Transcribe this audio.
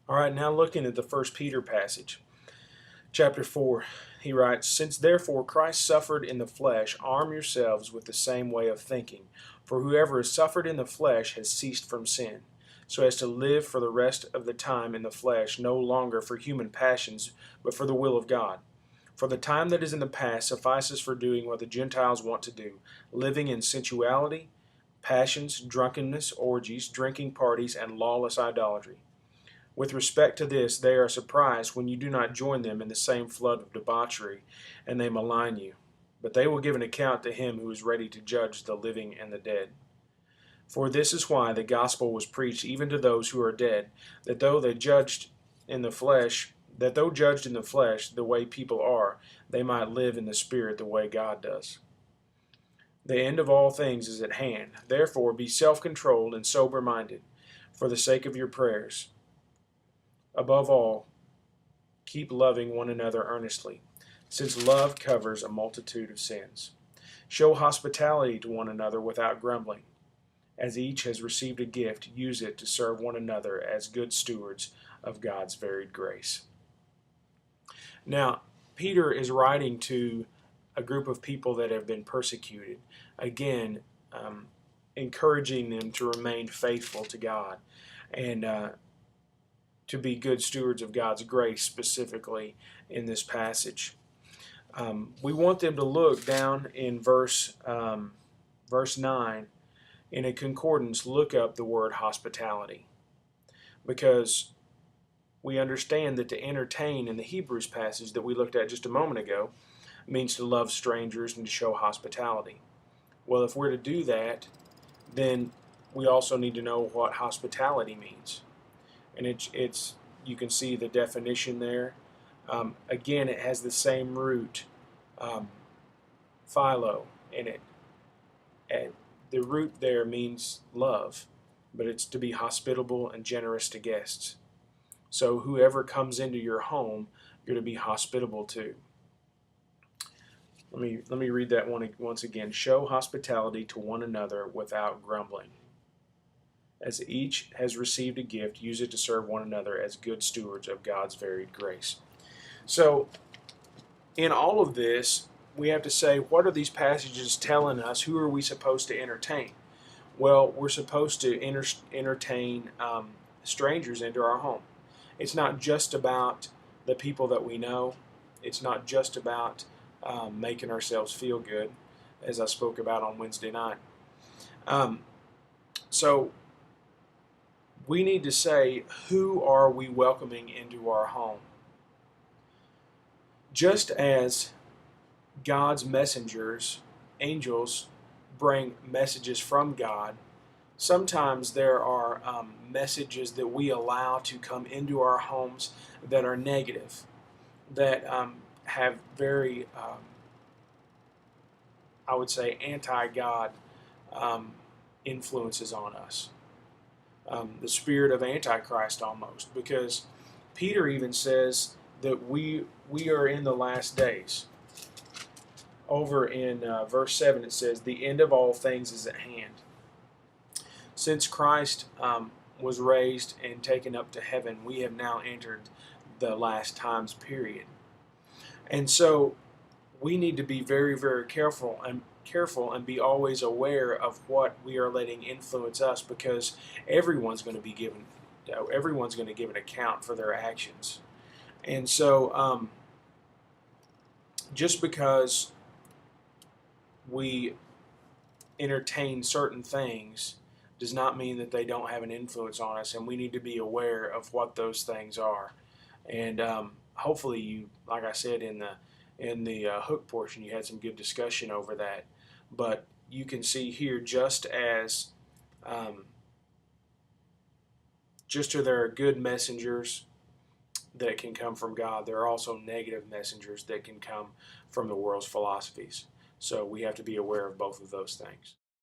All right, now looking at the First Peter passage, chapter 4, he writes, "Since therefore Christ suffered in the flesh, arm yourselves with the same way of thinking. For whoever has suffered in the flesh has ceased from sin, so as to live for the rest of the time in the flesh, no longer for human passions, but for the will of God. For the time that is in the past suffices for doing what the Gentiles want to do, living in sensuality, passions, drunkenness, orgies, drinking parties, and lawless idolatry. With respect to this, they are surprised when you do not join them in the same flood of debauchery, and they malign you. But they will give an account to him who is ready to judge the living and the dead. For this is why the gospel was preached even to those who are dead, that though judged in the flesh, the way people are, they might live in the spirit the way God does. The end of all things is at hand. Therefore, be self-controlled and sober-minded, for the sake of your prayers. Above all, keep loving one another earnestly, since love covers a multitude of sins. Show hospitality to one another without grumbling. As each has received a gift, use it to serve one another as good stewards of God's varied grace." Now, Peter is writing to a group of people that have been persecuted, again, encouraging them to remain faithful to God and to be good stewards of God's grace, specifically in this passage. We want them to look down in verse 9. In a concordance, look up the word hospitality, because we understand that to entertain in the Hebrews passage that we looked at just a moment ago means to love strangers and to show hospitality. Well, if we're to do that, then we also need to know what hospitality means. And it's you can see the definition there. Again, it has the same root, philo, in it. And the root there means love, but it's to be hospitable and generous to guests. So whoever comes into your home, you're to be hospitable to. Let me read that one once again. Show hospitality to one another without grumbling. As each has received a gift, use it to serve one another as good stewards of God's varied grace. So, in all of this, we have to say, what are these passages telling us? Who are we supposed to entertain? Well, we're supposed to entertain strangers into our home. It's not just about the people that we know. It's not just about making ourselves feel good, as I spoke about on Wednesday night. So we need to say, who are we welcoming into our home? Just as God's messengers, angels, bring messages from God, sometimes there are messages that we allow to come into our homes that are negative, that have very, I would say, anti-God influences on us. The spirit of Antichrist almost, because Peter even says that we are in the last days. Over in verse 7 it says, "The end of all things is at hand." Since Christ was raised and taken up to heaven, we have now entered the last times period. And so we need to be very, very careful and be always aware of what we are letting influence us, because everyone's going to give an account for their actions. And so just because we entertain certain things does not mean that they don't have an influence on us, and we need to be aware of what those things are. And hopefully you, like I said in the hook portion, you had some good discussion over that. But you can see here, just as there are good messengers that can come from God, there are also negative messengers that can come from the world's philosophies. So we have to be aware of both of those things.